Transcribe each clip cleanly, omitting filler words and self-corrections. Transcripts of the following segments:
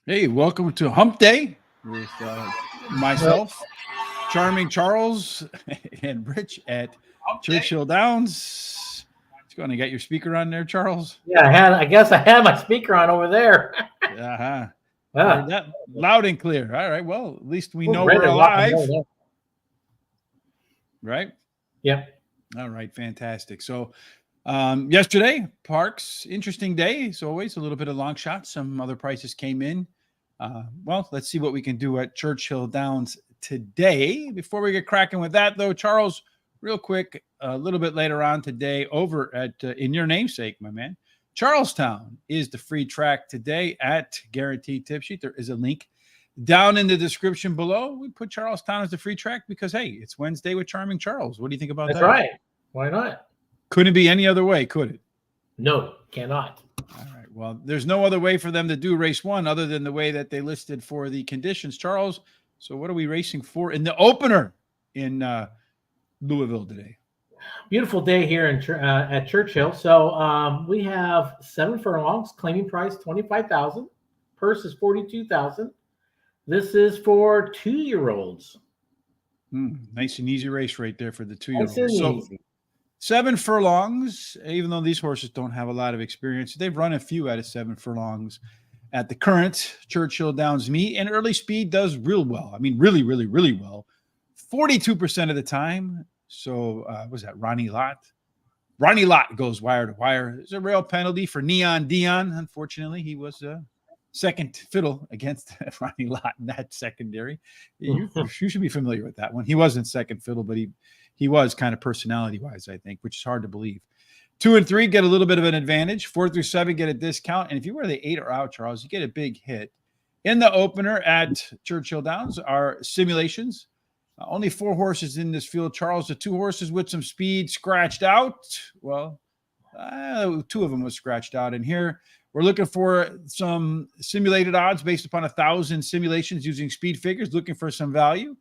Hey, welcome to Hump Day with Well, myself, Charming Charles, and Rich at okay. Churchill Downs. Just going to get your speaker on there, Charles. Yeah, I guess I had my speaker on over there. Uh-huh. Heard Yeah, that loud and clear. All right. Well, at least we we're know ready we're to rock and roll alive, there. right? Yep. All right. Fantastic. So, yesterday, Parks, interesting day. As always, a little bit of long shots. Some other prices came in. Well, let's see what we can do at Churchill Downs today. Before we get cracking with that, though, Charles, real quick, a little bit later on today, over at in your namesake, my man, Charlestown is the free track today at Guaranteed Tip Sheet. There is a link down in the description below. We put Charlestown as the free track because hey, it's Wednesday with Charming Charles. What do you think about That's that? right. Why not? Couldn't be any other way, could it? No, cannot. All right. Well, there's no other way for them to do race one other than the way that they listed for the conditions, Charles. So, what are we racing for in the opener in Louisville today? Beautiful day here at Churchill. So we have 7 furlongs, claiming price 25,000. Purse is 42,000. This is for 2-year-olds. Nice and easy race right there for the Nice 2-year-olds. and So, easy. 7 furlongs, even though these horses don't have a lot of experience, they've run a few out of 7 furlongs at the current Churchill Downs meet, and early speed does real well. I mean, really, really, really well. 42% of the time. So, was that Ronnie Lott? Ronnie Lott goes wire to wire. There's a rail penalty for Neon Dion. Unfortunately, he was second fiddle against Ronnie Lott in that secondary. You should be familiar with that one. He wasn't second fiddle, but he was kind of personality-wise, I think, which is hard to believe. 2 and 3 get a little bit of an advantage. 4 through 7 get a discount. And if you wear the 8 or out, Charles, you get a big hit. In the opener at Churchill Downs are simulations. Only 4 horses in this field, Charles. The 2 horses with some speed scratched out. Well, 2 of them was scratched out. And here we're looking for some simulated odds based upon 1,000 simulations using speed figures, looking for some value,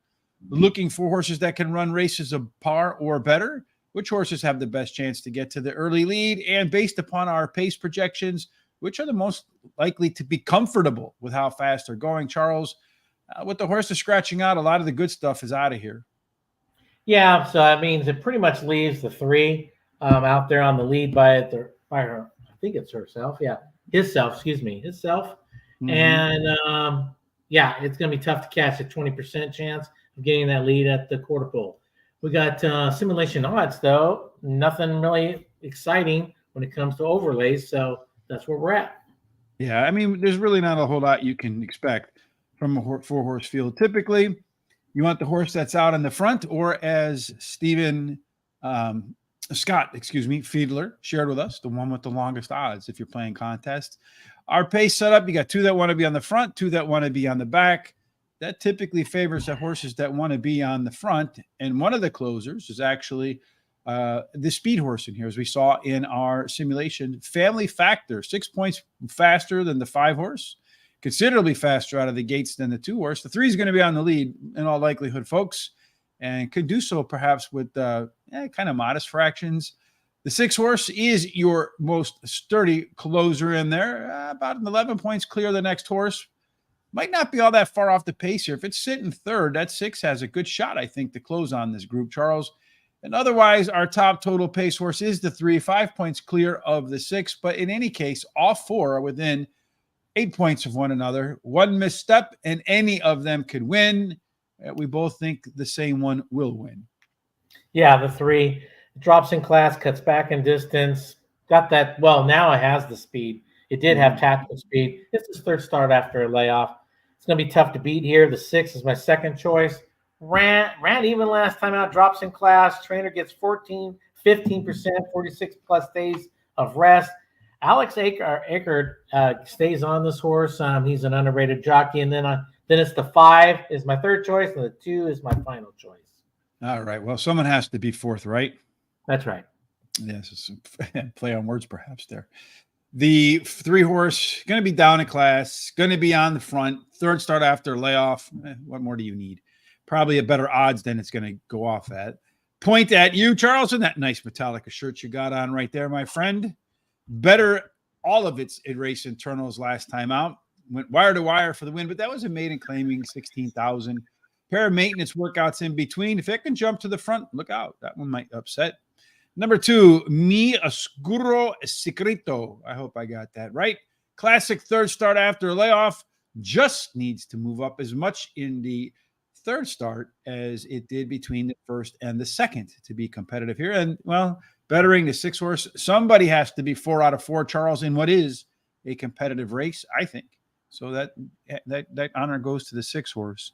looking for horses that can run races of par or better. Which horses have the best chance to get to the early lead? And based upon our pace projections, which are the most likely to be comfortable with how fast they're going, Charles? With the horses scratching out, a lot of the good stuff is out of here. Yeah, so that means it pretty much leaves the 3 out there on the lead by her. I think it's herself. Yeah, himself. Mm-hmm. And yeah, it's going to be tough to catch a 20% chance of getting that lead at the quarter pole. We got simulation odds, though. Nothing really exciting when it comes to overlays, so that's where we're at. Yeah, I mean, there's really not a whole lot you can expect from a 4-horse field. Typically, you want the horse that's out in the front, or as Scott Fiedler shared with us, the one with the longest odds if you're playing contests. Our pace setup, you got 2 that want to be on the front, 2 that want to be on the back. That typically favors the horses that want to be on the front. And one of the closers is actually the speed horse in here, as we saw in our simulation. Family Factor, 6 points faster than the 5-horse, considerably faster out of the gates than the 2-horse. The 3 is going to be on the lead in all likelihood, folks, and could do so perhaps with kind of modest fractions. The 6-horse is your most sturdy closer in there, about 11 points clear of the next horse. Might not be all that far off the pace here. If it's sitting third, that 6 has a good shot, I think, to close on this group, Charles. And otherwise, our top total pace horse is the 3, 5 points clear of the 6. But in any case, all 4 are within 8 points of one another. One misstep, and any of them could win. We both think the same one will win. Yeah, the 3 drops in class, cuts back in distance. Got that. Well, now it has the speed. It did have tactical speed. It's his 3rd start after a layoff. It's going to be tough to beat here. The 6 is my second choice. Ran even last time out, drops in class. Trainer gets 15%, 46 plus days of rest. Alex Eckert stays on this horse. He's an underrated jockey. And then it's the 5 is my 3rd choice, and the 2 is my final choice. All right. Well, someone has to be 4th, right? That's right. Yes, play on words perhaps there. The 3-horse, going to be down in class, going to be on the front, 3rd start after layoff. What more do you need? Probably a better odds than it's going to go off at. Point at you, Charles, and that nice Metallica shirt you got on right there, my friend. Better all of its race internals last time out. went wire to wire for the win, but that was a maiden claiming 16,000. Pair of maintenance workouts in between. If it can jump to the front, look out. That one might upset. Number 2, Mi Oscuro Secreto. I hope I got that right. Classic third start after a layoff. Just needs to move up as much in the third start as it did between the first and the second to be competitive here. And, well, bettering the 6 horse, somebody has to be 4 out of 4, Charles, in what is a competitive race, I think. So that honor goes to the 6 horse.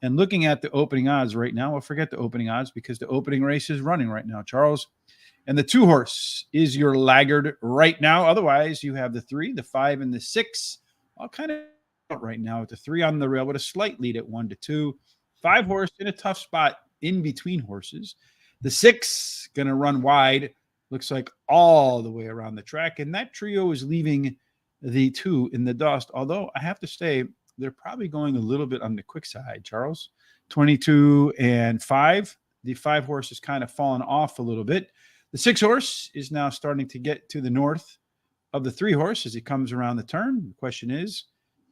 And looking at the opening odds right now, well, forget the opening odds because the opening race is running right now, Charles. And the 2 horse is your laggard right now. Otherwise, you have the 3, the 5, and the 6 all kind of out right now with the 3 on the rail with a slight lead at 1-2. 5 horse in a tough spot in between horses. The 6 going to run wide, looks like all the way around the track. And that trio is leaving the 2 in the dust. Although I have to say, they're probably going a little bit on the quick side, Charles. 22 and 5. The 5 horse has kind of fallen off a little bit. The 6 horse is now starting to get to the north of the 3 horse as he comes around the turn. The question is,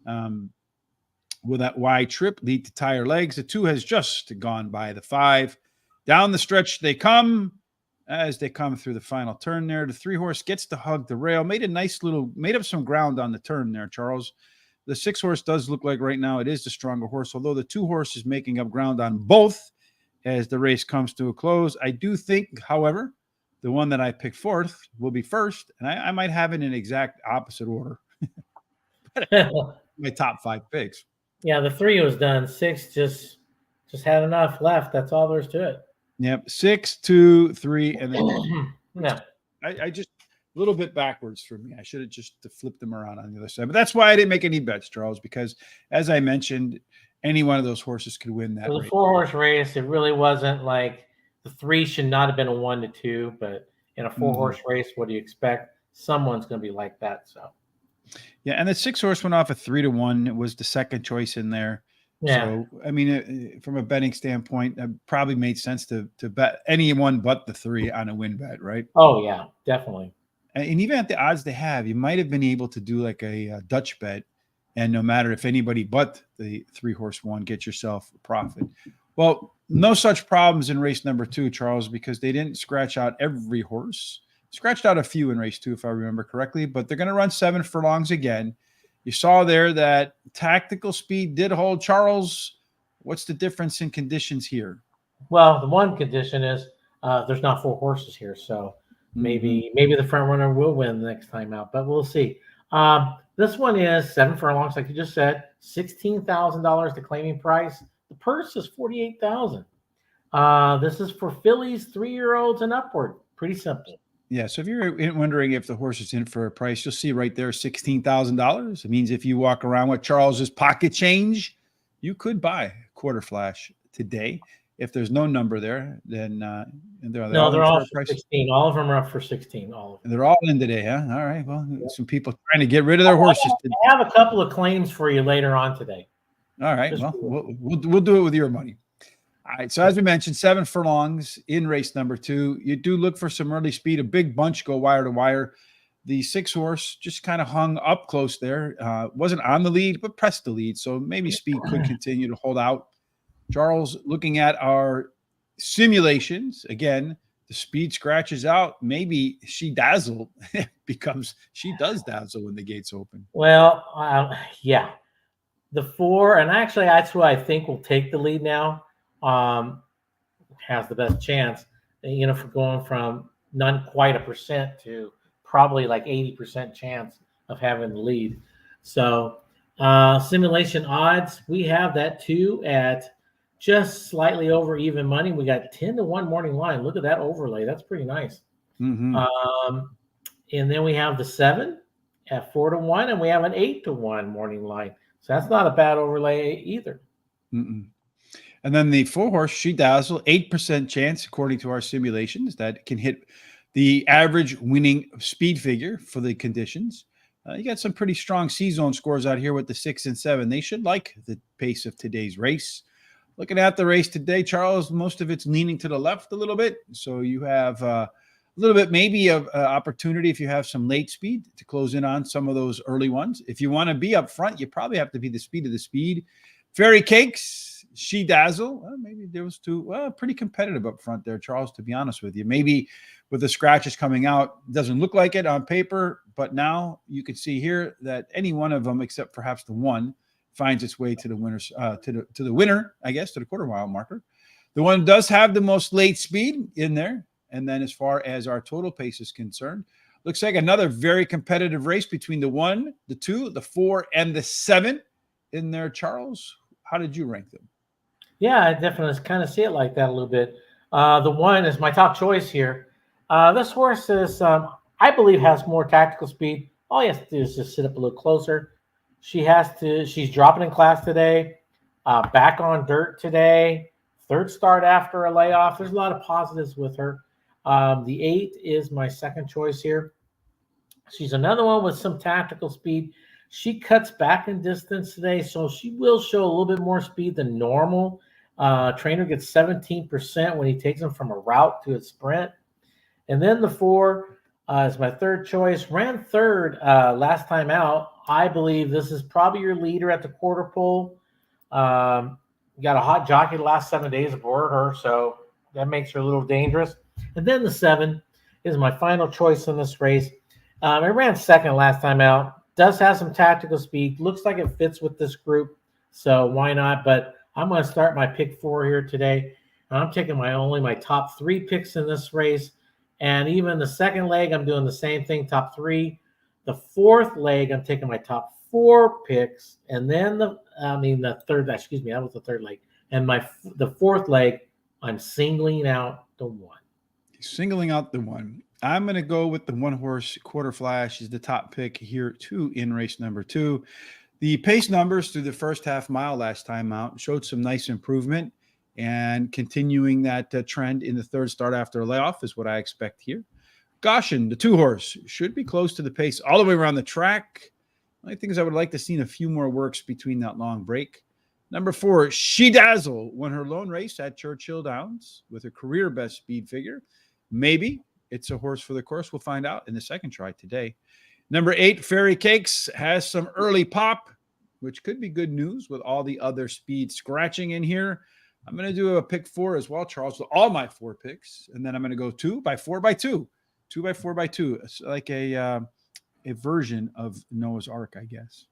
will that wide trip lead to tire legs? The 2 has just gone by the 5. Down the stretch they come. As they come through the final turn there, the 3 horse gets to hug the rail. Made up some ground on the turn there, Charles. The 6 horse does look like right now it is the stronger horse, although the 2 horse is making up ground on both as the race comes to a close. I do think, however, the one that I picked fourth will be first, and I might have it in exact opposite order. My top 5 picks. Yeah, the 3 was done. 6 just had enough left. That's all there's to it. Yep, 6, 2, 3, and then no. I just a little bit backwards for me. I should have just flipped them around on the other side. But that's why I didn't make any bets, Charles, because as I mentioned, any one of those horses could win that. For the 4 horse race, it really wasn't like the 3 should not have been a 1-2, but in a 4 horse race, what do you expect? Someone's going to be like that. So, yeah, and the 6 horse went off a 3-1. It was the second choice in there. Yeah. So, I mean, from a betting standpoint, it probably made sense to bet anyone but the 3 on a win bet, right? Oh, yeah, definitely. And even at the odds they have, you might have been able to do like a Dutch bet. And no matter if anybody but the 3 horse won, get yourself a profit. Well, no such problems in race number 2, Charles, because they didn't scratch out every horse. Scratched out a few in race 2, if I remember correctly, but they're going to run 7 furlongs again. You saw there that tactical speed did hold. Charles, what's the difference in conditions here? Well, the one condition is there's not 4 horses here, so maybe the front runner will win the next time out, but we'll see. This one is 7 furlongs, like you just said, $16,000 the claiming price. The purse is $48,000. This is for fillies, 3-year-olds and upward. Pretty simple. Yeah, so if you're wondering if the horse is in for a price, you'll see right there $16,000. It means if you walk around with Charles's pocket change, you could buy a quarter flash today. If there's no number there, then they're all for 16. All of them are up for 16. All of them. They're all in today, huh? All right. Well, some people trying to get rid of their horses. I have a couple of claims for you later on today. All right. Well, we'll do it with your money. All right. So as we mentioned, 7 furlongs in race number 2. You do look for some early speed. A big bunch go wire to wire. The 6 horse just kind of hung up close there. Wasn't on the lead, but pressed the lead. So maybe speed could continue to hold out. Charles, looking at our simulations, again, the speed scratches out. Maybe She Dazzle becomes She Does Dazzle when the gates open. Well, yeah. The 4, and actually that's who I think will take the lead now. Has the best chance, for going from not quite a percent to probably like 80% chance of having the lead. So simulation odds, we have that 2 at just slightly over even money. We got 10-1 morning line. Look at that overlay. That's pretty nice. Mm-hmm. And then we have the 7 at 4-1, and we have an 8-1 morning line. So that's not a bad overlay either. Mm-mm. And then the 4 horse, She Dazzle, 8% chance, according to our simulations, that can hit the average winning speed figure for the conditions. You got some pretty strong C-zone scores out here with the 6 and 7. They should like the pace of today's race. Looking at the race today, Charles, most of it's leaning to the left a little bit. So you have a little bit maybe of opportunity if you have some late speed to close in on some of those early ones. If you want to be up front, you probably have to be the speed of the speed. Fairy Cakes, She Dazzle. Well, maybe there was two. Well, pretty competitive up front there, Charles, to be honest with you. Maybe with the scratches coming out, doesn't look like it on paper, but now you can see here that any one of them, except perhaps the one, finds its way to the winners, to the winner, I guess, to the quarter mile marker. The one does have the most late speed in there. And then as far as our total pace is concerned, looks like another very competitive race between the 1, the 2, the 4, and the 7 in there. Charles, how did you rank them? Yeah, I definitely kind of see it like that a little bit. The 1 is my top choice here. This horse is, I believe, has more tactical speed. All you have to do is just sit up a little closer. She's dropping in class today, back on dirt today, third start after a layoff. There's a lot of positives with her. The 8 is my second choice here. She's another one with some tactical speed. She cuts back in distance today, so she will show a little bit more speed than normal. Trainer gets 17% when he takes them from a route to a sprint. And then the 4 is my third choice. Ran third last time out. I believe this is probably your leader at the quarter pole. Got a hot jockey the last 7 days aboard her, so that makes her a little dangerous. And then the 7 is my final choice in this race. I ran second last time out. Does have some tactical speed. Looks like it fits with this group, so why not? But I'm going to start my pick 4 here today. I'm taking my top 3 picks in this race. And even the second leg, I'm doing the same thing, top 3. The fourth leg, I'm taking my top 4 picks. And then that was the third leg. And the fourth leg, I'm singling out the 1. Singling out the 1. I'm going to go with the 1 horse Quarter Flash. Is the top pick here too in race number 2. The pace numbers through the first half mile last time out showed some nice improvement, and continuing that trend in the third start after a layoff is what I expect here. Goshen, the 2 horse, should be close to the pace all the way around the track. The only thing is I would like to see a few more works between that long break. Number 4, She Dazzle, won her lone race at Churchill Downs with a career best speed figure. Maybe it's a horse for the course. We'll find out in the second try today. Number 8, Fairy Cakes, has some early pop, which could be good news with all the other speed scratching in here. I'm going to do a pick 4 as well, Charles, with all my 4 picks. And then I'm going to go 2 by 4 by 2. 2 by 4 by 2. It's like a version of Noah's Ark, I guess.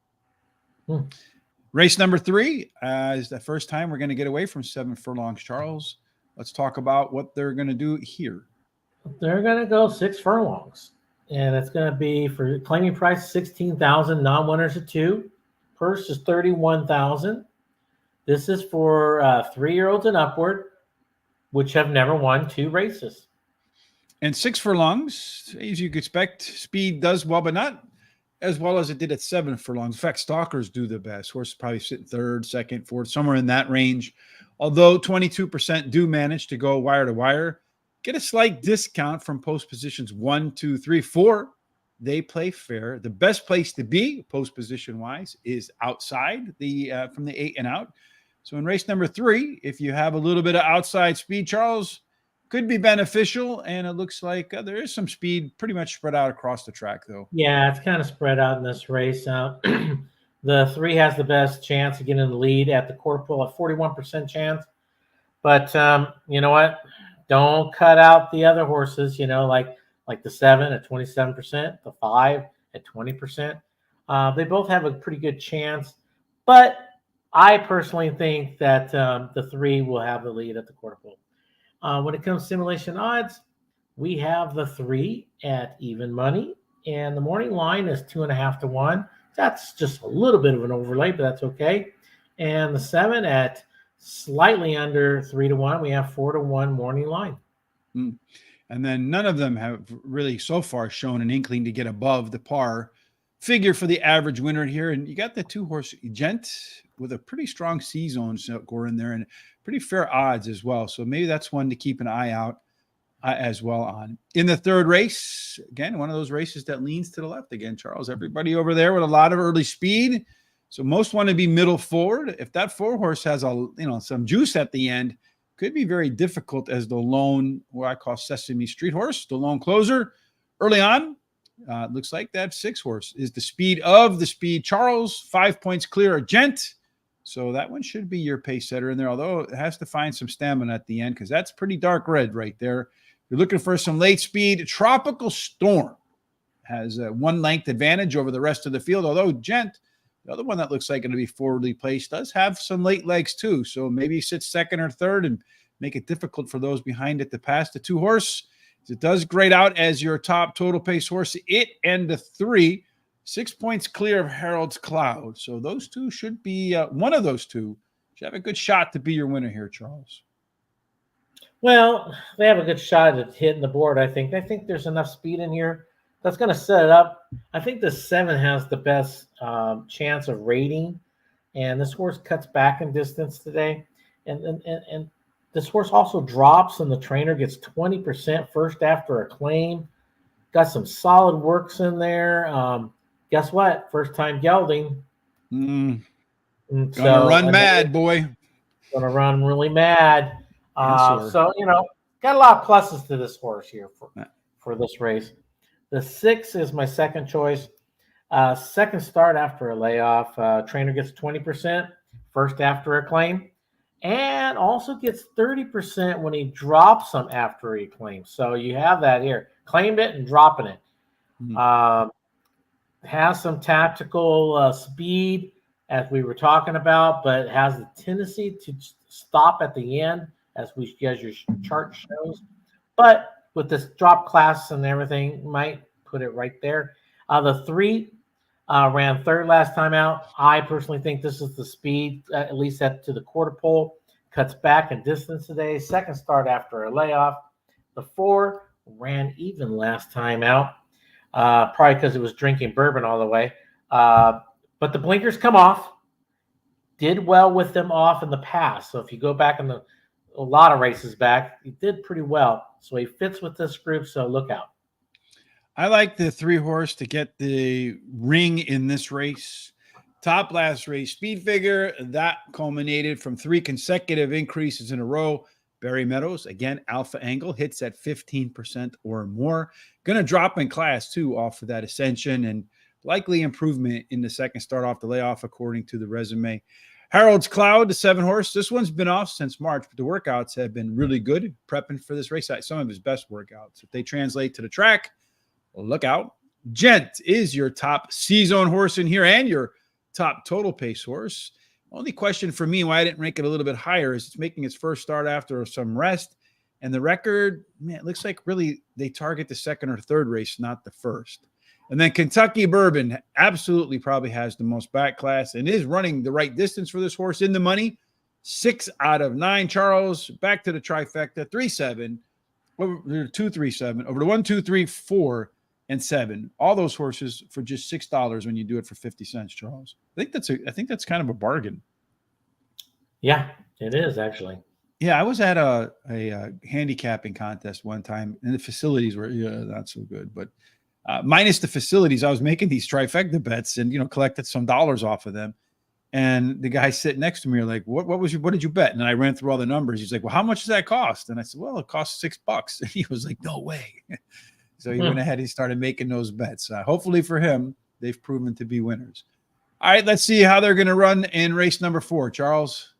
Race number 3 is the first time we're going to get away from 7 furlongs, Charles. Let's talk about what they're going to do here. They're going to go 6 furlongs. And it's going to be for claiming price $16,000, non-winners at 2. Purse is $31,000. This is for 3-year-olds and upward, which have never won 2 races. And 6 furlongs, as you could expect, speed does well, but not as well as it did at 7 furlongs. In fact, stalkers do the best. Horses probably sit third, second, fourth, somewhere in that range. Although 22% do manage to go wire to wire, get a slight discount from post positions 1, 2, 3, 4. They play fair. The best place to be post position wise is outside from the 8 and out. So in race number 3, if you have a little bit of outside speed, Charles, could be beneficial. And it looks like there is some speed pretty much spread out across the track, though. Yeah, it's kind of spread out in this race. The 3 has the best chance to get in the lead at the quarter pole at 41% chance. But you know what? Don't cut out the other horses, like the 7 at 27%, the 5 at 20%. They both have a pretty good chance. But I personally think that the 3 will have the lead at the quarter pole. When it comes to simulation odds, we have the 3 at even money, and the morning line is 2.5 to 1. That's just a little bit of an overlay, but that's okay. And the 7 at slightly under 3 to 1. We have 4 to 1 morning line. And then none of them have really so far shown an inkling to get above the par figure for the average winner here. And you got the 2 horse Gent with a pretty strong C zone score in there and pretty fair odds as well. So maybe that's one to keep an eye out as well on. In the third race, again, one of those races that leans to the left again, Charles. Everybody over there with a lot of early speed. So most want to be middle forward. If that 4 horse has some juice at the end, could be very difficult as the lone, what I call Sesame Street horse, the lone closer. Early on, looks like that 6 horse is the speed of the speed. Charles, 5 points clear of Gent. So that one should be your pace setter in there, although it has to find some stamina at the end because that's pretty dark red right there. You're looking for some late speed. Tropical Storm has a 1 length advantage over the rest of the field, although Gent, the other one that looks like it'll be forwardly placed, does have some late legs too. So maybe sit second or third and make it difficult for those behind it to pass. The 2 horse, it does grade out as your top total pace horse. It and the 3, 6 points clear of Harold's Cloud. So those 2 should be, one of those 2 should have a good shot to be your winner here, Charles. Well, they have a good shot at hitting the board, I think. I think there's enough speed in here that's going to set it up. I think the 7 has the best chance of rating, and this horse cuts back in distance today. And this horse also drops, and the trainer gets 20% first after a claim. Got some solid works in there. Guess what? First time gelding. Gonna run mad, boy. Gonna run really mad. So, got a lot of pluses to this horse here for this race. The 6 is my second choice. Second start after a layoff. Trainer gets 20% first after a claim, and also gets 30% when he drops them after he claims. So you have that here. Claimed it and dropping it. Has some tactical speed, as we were talking about, but has the tendency to stop at the end, as your chart shows. But with this drop class and everything, might put it right there. The 3 ran third last time out. I personally think this is the speed, at least to the quarter pole. Cuts back in distance today. Second start after a layoff. The 4 ran even last time out, probably because it was drinking bourbon all the way. But the blinkers come off. Did well with them off in the past. So if you go back in a lot of races back, he did pretty well. So he fits with this group, so look out. I like the 3 horse to get the ring in this race. Top last race speed figure that culminated from 3 consecutive increases in a row. Barry Meadows, again, alpha angle hits at 15% or more. Going to drop in class too off of that ascension, and likely improvement in the second start off the layoff, according to the resume. Harold's Cloud, the 7 horse. This one's been off since March, but the workouts have been really good prepping for this race. Some of his best workouts. If they translate to the track, look out. Gent is your top C-zone horse in here and your top total pace horse. Only question for me why I didn't rank it a little bit higher is it's making its first start after some rest. And the record, man, it looks like really they target the second or third race, not the first. And then Kentucky Bourbon absolutely probably has the most back class and is running the right distance for this horse in the money. 6 out of 9. Charles, back to the trifecta, 3-7, 2-3-7, over the 1, 2, 3, 4, and 7. All those horses for just $6 when you do it for 50 cents, Charles. I think that's kind of a bargain. Yeah, it is actually. Yeah, I was at a handicapping contest one time, and the facilities were not so good, but minus the facilities, I was making these trifecta bets and collected some dollars off of them. And the guy sitting next to me were like, what did you bet? And I ran through all the numbers. He's like, well, how much does that cost? And I said, well, it costs $6. And he was like, no way. So he went ahead and started making those bets. Hopefully for him, they've proven to be winners. All right, let's see how they're going to run in race number 4, Charles.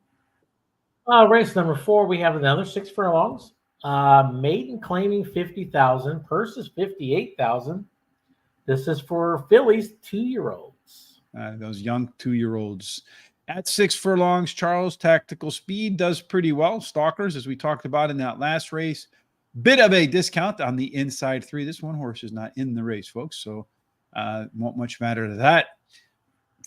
Race number 4, we have another 6 furlongs. Maiden claiming 50,000. Purse is 58,000. This is for fillies, 2-year-olds. Those young 2-year-olds. At 6 furlongs, Charles, tactical speed does pretty well. Stalkers, as we talked about in that last race. Bit of a discount on the inside 3. This one horse is not in the race, folks, so won't much matter to that.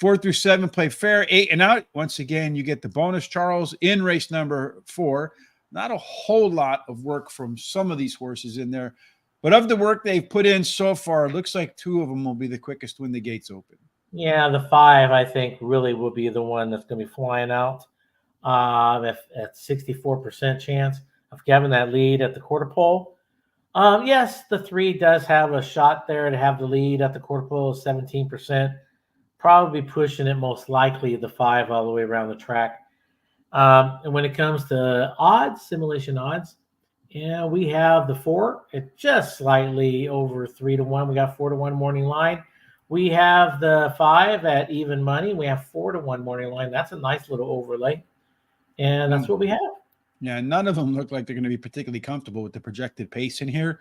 4 through 7 play fair. 8 and out. Once again, you get the bonus, Charles, in race number 4. Not a whole lot of work from some of these horses in there, but of the work they've put in so far, it looks like 2 of them will be the quickest when the gates open. Yeah, the 5, I think, really will be the one that's going to be flying out at 64% chance of having that lead at the quarter pole. Yes, the 3 does have a shot there to have the lead at the quarter pole, 17%. Probably pushing it most likely the 5 all the way around the track. And when it comes to odds, simulation odds, yeah, we have the 4 at just slightly over 3-1. We got 4-1 morning line. We have the 5 at even money. We have 4-1 morning line. That's a nice little overlay. And that's what we have. Yeah, none of them look like they're going to be particularly comfortable with the projected pace in here.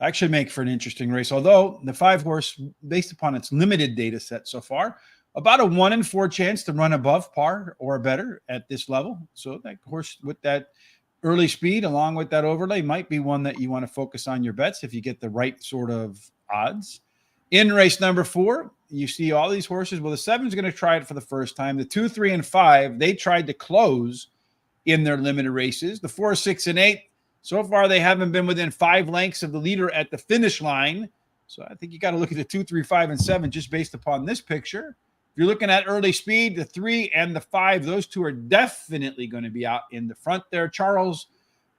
Actually make for an interesting race, although the 5 horse, based upon its limited data set so far, about a 1 in 4 chance to run above par or better at this level. So that horse with that early speed along with that overlay might be one that you want to focus on your bets if you get the right sort of odds. In race number 4, you see all these horses. Well, the 7 is going to try it for the first time. The 2, 3, and 5, they tried to close in their limited races. The 4, 6, and 8, so far they haven't been within 5 lengths of the leader at the finish line. So I think you got to look at the 2, 3, 5, and 7 just based upon this picture. If you're looking at early speed, the 3 and the 5, those 2 are definitely going to be out in the front there. Charles,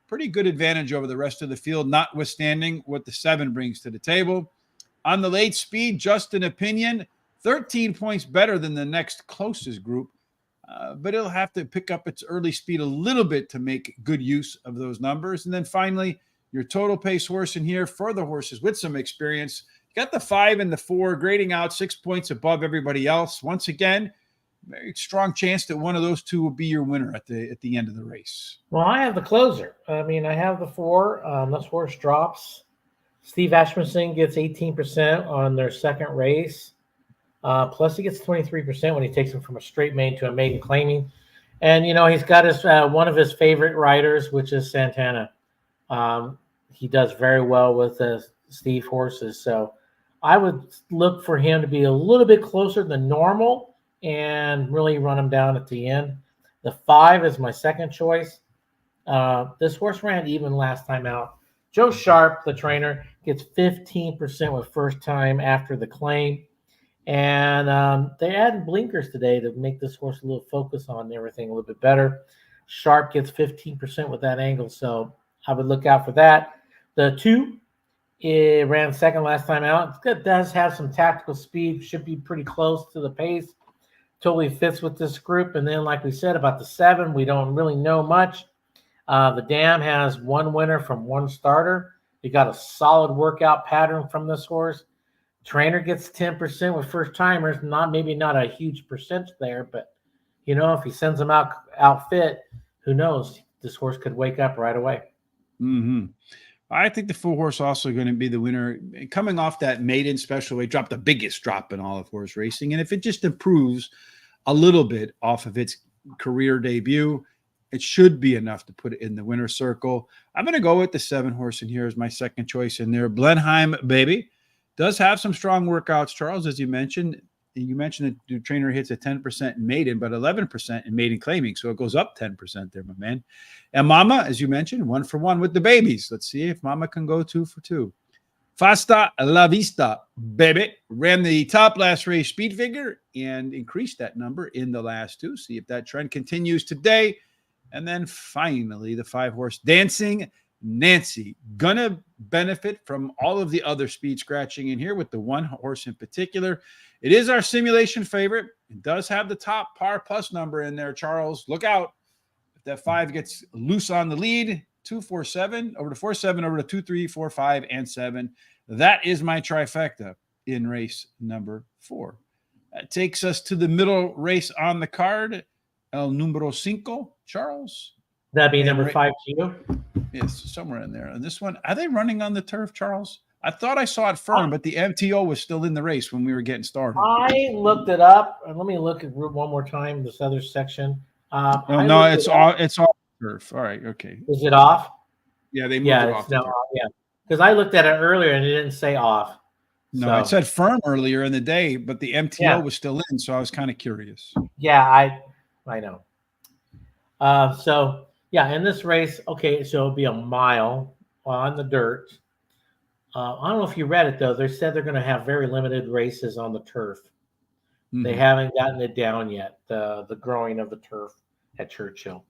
pretty good advantage over the rest of the field, notwithstanding what the 7 brings to the table. On the late speed, just an opinion, 13 points better than the next closest group. But it'll have to pick up its early speed a little bit to make good use of those numbers. And then finally, your total pace horse in here for the horses with some experience. You got the 5 and the 4 grading out 6 points above everybody else. Once again, very strong chance that one of those 2 will be your winner at the end of the race. Well, I have the closer. I mean, I have the 4. This horse drops. Steve Ashmussen gets 18% on their second race. Plus, he gets 23% when he takes him from a straight maiden to a maiden claiming. And, he's got his one of his favorite riders, which is Santana. He does very well with the Steve horses. So I would look for him to be a little bit closer than normal and really run him down at the end. The 5 is my second choice. This horse ran even last time out. Joe Sharp, the trainer, gets 15% with first time after the claim. And they added blinkers today to make this horse a little focus on everything a little bit better. Sharp gets 15% with that angle, so I would look out for that. The 2, it ran second last time out. It does have some tactical speed, should be pretty close to the pace. Totally fits with this group. And then, like we said, about the 7, we don't really know much. The Dam has 1 winner from 1 starter. You got a solid workout pattern from this horse. Trainer gets 10% with first timers. Maybe not a huge percent there, but if he sends them out fit, who knows? This horse could wake up right away. Mm-hmm. I think the 4 horse also going to be the winner. Coming off that maiden special weight drop, the biggest drop in all of horse racing. And if it just improves a little bit off of its career debut, it should be enough to put it in the winner's circle. I'm going to go with the 7 horse in here as my second choice in there. Blenheim Baby does have some strong workouts, Charles, as you mentioned. You mentioned that the trainer hits at 10% in maiden, but 11% in maiden claiming. So it goes up 10% there, my man. And Mama, as you mentioned, 1 for 1 with the babies. Let's see if Mama can go 2 for 2. Fasta La Vista, baby. Ran the top last race speed figure and increased that number in the last 2. See if that trend continues today. And then finally, the 5 horse Dancing Nancy, gonna benefit from all of the other speed scratching in here with the 1 horse in particular. It is our simulation favorite. It does have the top par plus number in there, Charles. Look out. If that 5 gets loose on the lead, 2, 4, 7, over to 4, 7, over to 2, 3, 4, 5, and 7. That is my trifecta in race number 4. That takes us to the middle race on the card, El Número 5, Charles. That'd be number 5 to you? Yes, somewhere in there. And this one, are they running on the turf, Charles? I thought I saw it firm, but the MTO was still in the race when we were getting started. I looked it up, and let me look at one more time, this other section. No, it's all turf. All right, okay. Is it off? Yeah, they moved it off. Yeah, because I looked at it earlier, and it didn't say off. No, it said firm earlier in the day, but the MTO was still in, so I was kind of curious. Yeah, I know. So, yeah, in this race, okay, so it'll be a mile on the dirt. I don't know if you read it, though. They said they're going to have very limited races on the turf. Mm-hmm. They haven't gotten it down yet, the growing of the turf at Churchill.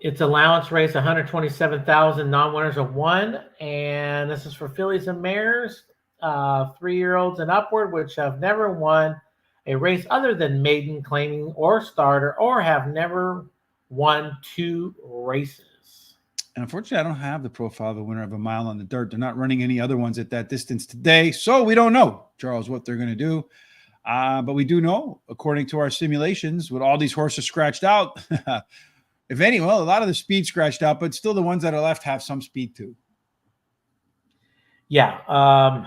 It's allowance race, 127,000 non-winners of 1, and this is for fillies and mares, 3-year-olds and upward, which have never won a race other than maiden, claiming, or starter, or have never won 2 races. And unfortunately, I don't have the profile of the winner of a mile on the dirt. They're not running any other ones at that distance today. So we don't know, Charles, what they're going to do. But we do know, according to our simulations, with all these horses scratched out, if any, well, a lot of the speed scratched out, but still the ones that are left have some speed too. Yeah.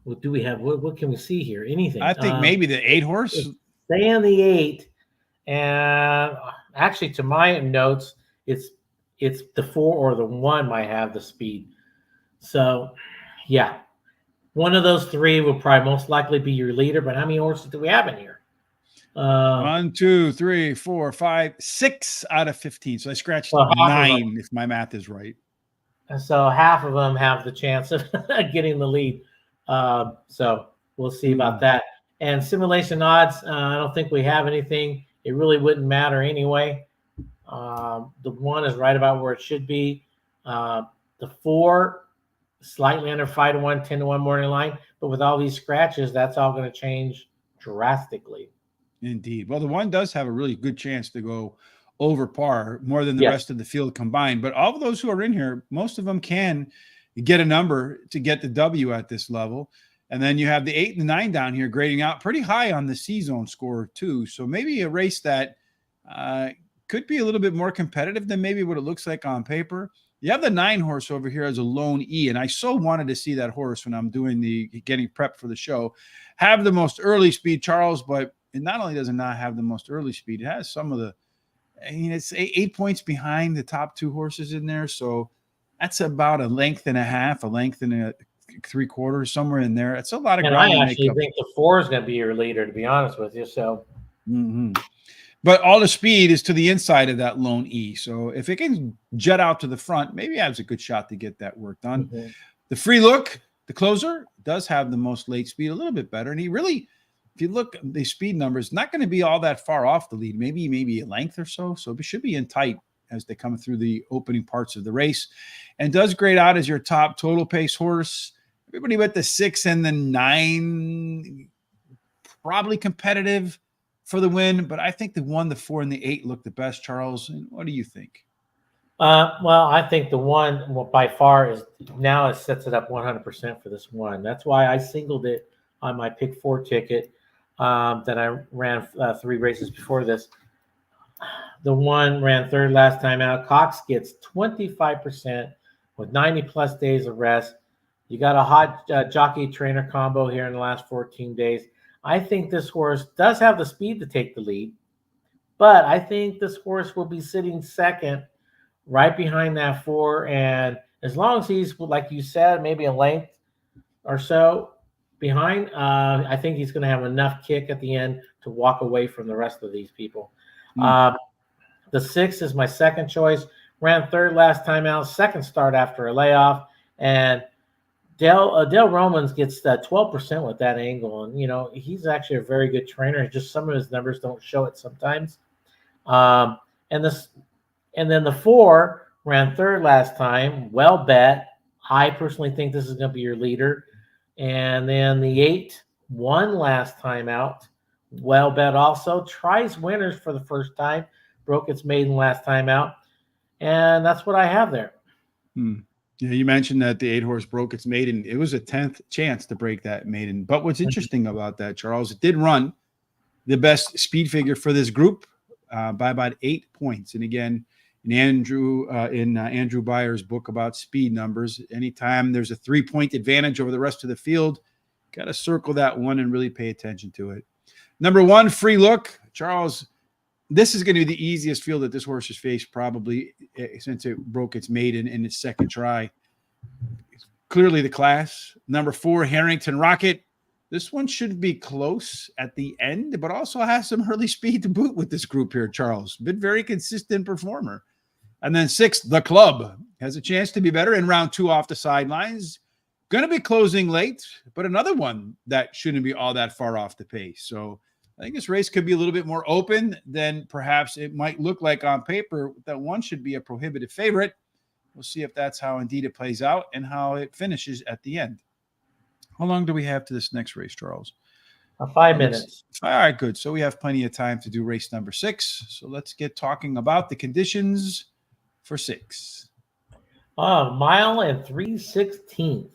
What do we have? What can we see here? Anything? I think maybe the 8 horse. Stay on the 8. And actually, to my notes, it's the 4 or the 1 might have the speed. So, yeah. One of those 3 will probably most likely be your leader. But how many horses do we have in here? 1, 2, 3, 4, 5, 6 out of 15. So I scratched 9 if my math is right. And so half of them have the chance of getting the lead. So we'll see about that. And simulation odds, I don't think we have anything. It really wouldn't matter anyway. The 1 is right about where it should be. The 4, slightly under 5-1, 10-1 morning line. But with all these scratches, that's all going to change drastically. Indeed. Well, the 1 does have a really good chance to go over par more than the rest of the field combined. But all of those who are in here, most of them can get a number to get the W at this level. And then you have the 8 and the 9 down here grading out pretty high on the C-zone score too. So maybe a race that could be a little bit more competitive than maybe what it looks like on paper. You have the 9 horse over here as a lone E, and I so wanted to see that horse when I'm doing getting prep for the show have the most early speed, Charles, but it not only does it not have the most early speed, it has some of the, it's 8 points behind the top 2 horses in there. So that's about a length and a half, a length and a 3/4, somewhere in there. It's a lot of ground. I actually think the 4 is going to be your leader, to be honest with you. So, but all the speed is to the inside of that lone E. So if it can jet out to the front, maybe it has a good shot to get that work done. The free look, the closer, does have the most late speed, a little bit better. And he really, if you look at the speed numbers, not going to be all that far off the lead, maybe a length or so. So it should be in tight as they come through the opening parts of the race, and does grade out as your top total pace horse. Everybody but the 6 and the 9, probably competitive for the win, but I think the 1, the 4, and the 8 look the best, Charles. And what do you think? Well, I think the 1 by far is now it sets it up 100% for this 1. That's why I singled it on my pick 4 ticket that I ran 3 races before this. The 1 ran 3rd last time out. Cox gets 25% with 90 plus days of rest. You got a hot jockey trainer combo here in the last 14 days. I think this horse does have the speed to take the lead, but I think this horse will be sitting second right behind that 4. And as long as he's, like you said, maybe a length or so behind, I think he's going to have enough kick at the end to walk away from the rest of these people. The 6 is my second choice. Ran 3rd last time out, second start after a layoff. And Dale Romans gets 12% with that angle. And, he's actually a very good trainer. Just some of his numbers don't show it sometimes. And then the 4 ran 3rd last time. Well bet. I personally think this is going to be your leader. And then the 8 won last time out. Well bet also. Tries winners for the first time. Broke its maiden last time out. And that's what I have there. Yeah, you mentioned that the 8 horse broke its maiden. It was a 10th chance to break that maiden. But what's interesting about that, Charles, it did run the best speed figure for this group by about 8 points. And again, in Andrew Byer's book about speed numbers, anytime there's a 3-point advantage over the rest of the field, got to circle that 1 and really pay attention to it. Number 1, free look. Charles, this is going to be the easiest field that this horse has faced probably since it broke its maiden in its second try. It's clearly the class. Number 4, Harrington Rocket. This one should be close at the end, but also has some early speed to boot with this group here, Charles. Been very consistent performer. And then 6, The Club. Has a chance to be better in round 2 off the sidelines. Going to be closing late, but another one that shouldn't be all that far off the pace. So I think this race could be a little bit more open than perhaps it might look like on paper. That 1 should be a prohibitive favorite. We'll see if that's how indeed it plays out and how it finishes at the end. How long do we have to this next race, Charles? 5 minutes. All right, good. So we have plenty of time to do race number 6. So let's get talking about the conditions for 6. Mile and 3/16.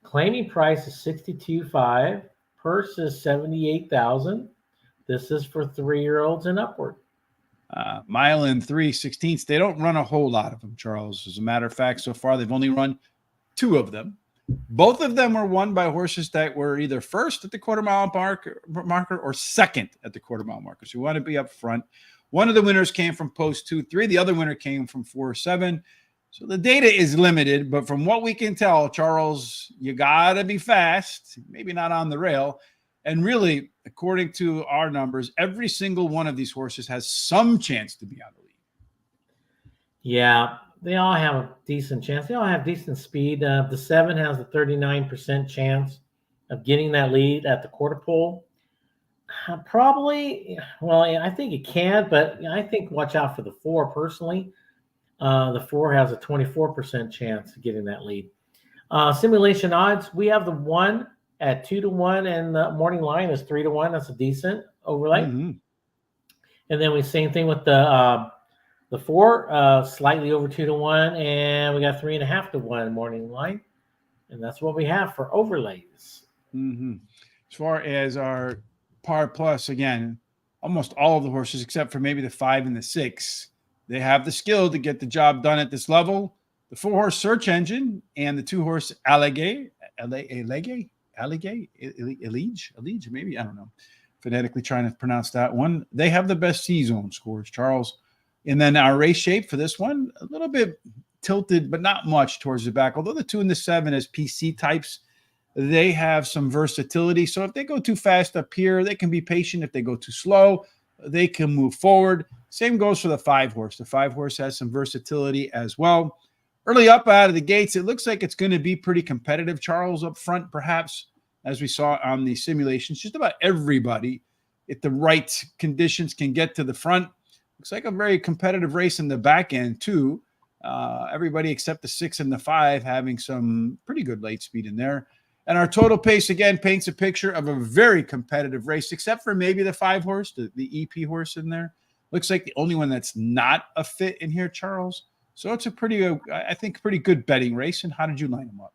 Claiming price is 62.5. Purse is 78,000. This is for 3-year-olds and upward. Mile and 3/16. They don't run a whole lot of them, Charles. As a matter of fact, so far they've only run 2 of them. Both of them were won by horses that were either first at the quarter-mile marker or second at the quarter-mile marker. So you want to be up front. One of the winners came from post 2-3. The other winner came from 4-7. So the data is limited, but from what we can tell, Charles, you got to be fast, maybe not on the rail. And really, according to our numbers, every single one of these horses has some chance to be on the lead. Yeah, they all have a decent chance. They all have decent speed. The 7 has a 39% chance of getting that lead at the quarter pole. Probably, well, I think it can, but I think watch out for the 4 personally. The 4 has a 24% chance of getting that lead. Simulation odds, we have the 1 at 2-1, and the morning line is 3-1. That's a decent overlay. Mm-hmm. And then we same thing with the 4, slightly over 2-1, and we got 3.5-1 morning line, and that's what we have for overlays. Mm-hmm. As far as our par plus, again, almost all of the horses except for maybe the 5 and the 6, they have the skill to get the job done at this level. The 4-horse Search Engine and the 2-horse Elige, maybe, I don't know, phonetically trying to pronounce that one. They have the best C-zone scores, Charles. And then our race shape for this one, a little bit tilted, but not much towards the back. Although the 2 and the 7 as PC types, they have some versatility. So if they go too fast up here, they can be patient. If they go too slow, they can move forward. Same goes for the 5-horse. The 5-horse has some versatility as well. Early up out of the gates, it looks like it's going to be pretty competitive, Charles, up front, perhaps, as we saw on the simulations. Just about everybody, if the right conditions, can get to the front. Looks like a very competitive race in the back end, too. Everybody except the 6 and the 5 having some pretty good late speed in there. And our total pace, again, paints a picture of a very competitive race, except for maybe the 5-horse, the EP horse in there. Looks like the only one that's not a fit in here, Charles. So it's a pretty, I think, pretty good betting race. And how did you line them up?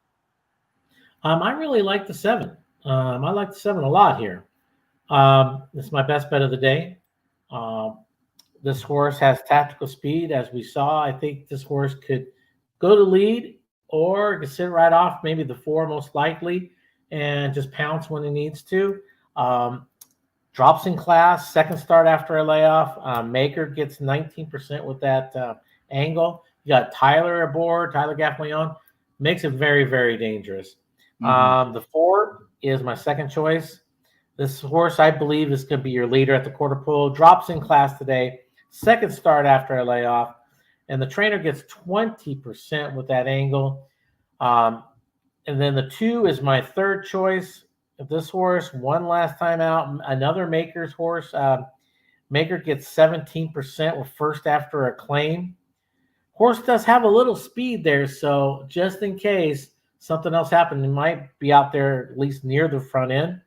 I really like the 7. I like the 7 a lot here. It's my best bet of the day. This horse has tactical speed, as we saw. I think this horse could go to lead or could sit right off, maybe the 4 most likely, and just pounce when he needs to. Drops in class, second start after a layoff. Maker gets 19% with that angle. You got Tyler aboard, Tyler Gaffleon. Makes it very, very dangerous. Mm-hmm. The 4 is my second choice. This horse, I believe, is going to be your leader at the quarter pole. Drops in class today. Second start after a layoff. And the trainer gets 20% with that angle. And then the 2 is my third choice. This horse, one last time out, another Maker's horse. Maker gets 17% with first after a claim. Horse does have a little speed there, so just in case something else happened, it might be out there at least near the front end.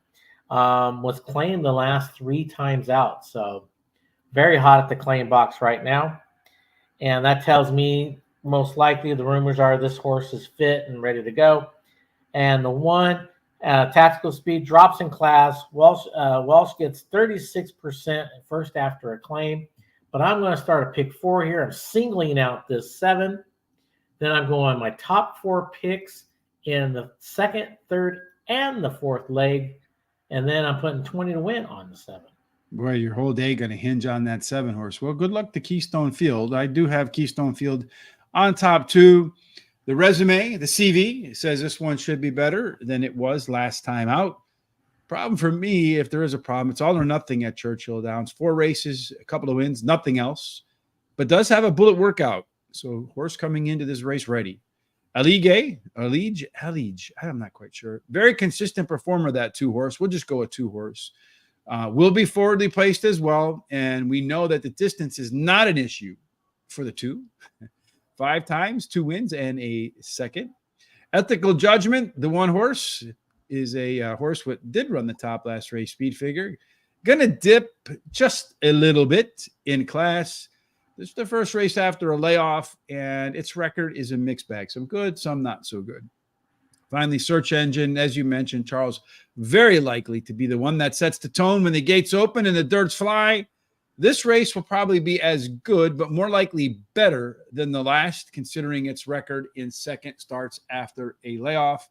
Was claimed the last 3 times out, so very hot at the claim box right now. And that tells me most likely the rumors are this horse is fit and ready to go. And the 1, tactical speed, drops in class. Walsh gets 36% at first after a claim. But I'm going to start a pick 4 here. I'm singling out this 7. Then I'm going my top 4 picks in the second, third, and the 4th leg. And then I'm putting 20 to win on the 7. Boy, your whole day going to hinge on that 7-horse. Well, good luck to Keystone Field. I do have Keystone Field on top 2. The resume, the CV, says this one should be better than it was last time out. Problem for me, if there is a problem, it's all or nothing at Churchill Downs. 4 races, a couple of wins, nothing else. But does have a bullet workout. So horse coming into this race ready. Elige, I'm not quite sure. Very consistent performer, that 2-horse. We'll just go with 2-horse. Will be forwardly placed as well. And we know that the distance is not an issue for the 2. 5 times, 2 wins, and a second. Ethical Judgment, the 1-horse. is a horse that did run the top last race, Speed Figure. Gonna dip just a little bit in class. This is the first race after a layoff, and its record is a mixed bag. Some good, some not so good. Finally, Search Engine, as you mentioned, Charles, very likely to be the one that sets the tone when the gates open and the dirts fly. This race will probably be as good, but more likely better than the last, considering its record in second starts after a layoff.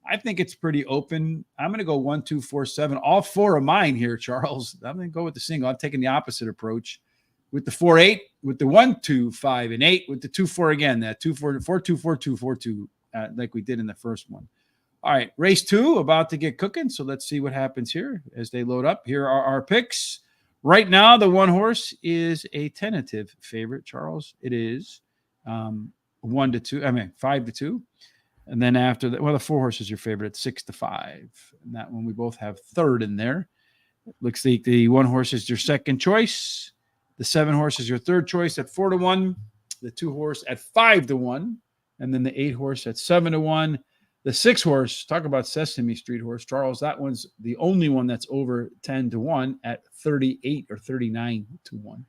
I think it's pretty open. I'm going to go 1, 2, 4, 7. All four of mine here, Charles. I'm going to go with the single. I'm taking the opposite approach with the 4, 8, with the 1, 2, 5, and 8, with the 2, 4 again. That 2, 4, 4, 2, 4, 2, 4, 2, like we did in the first one. All right, race 2 about to get cooking. So let's see what happens here as they load up. Here are our picks. Right now, the one horse is a tentative favorite, Charles. It is 5 to 2. And then after that, well, the 4 horse is your favorite at 6 to 5. And that one we both have third in there. Looks like the 1 horse is your second choice. The 7 horse is your third choice at 4 to 1. The 2 horse at 5 to 1. And then the 8 horse at 7 to 1. The 6 horse, talk about Sesame Street horse, Charles. That one's the only one that's over 10 to 1 at 38 or 39 to 1.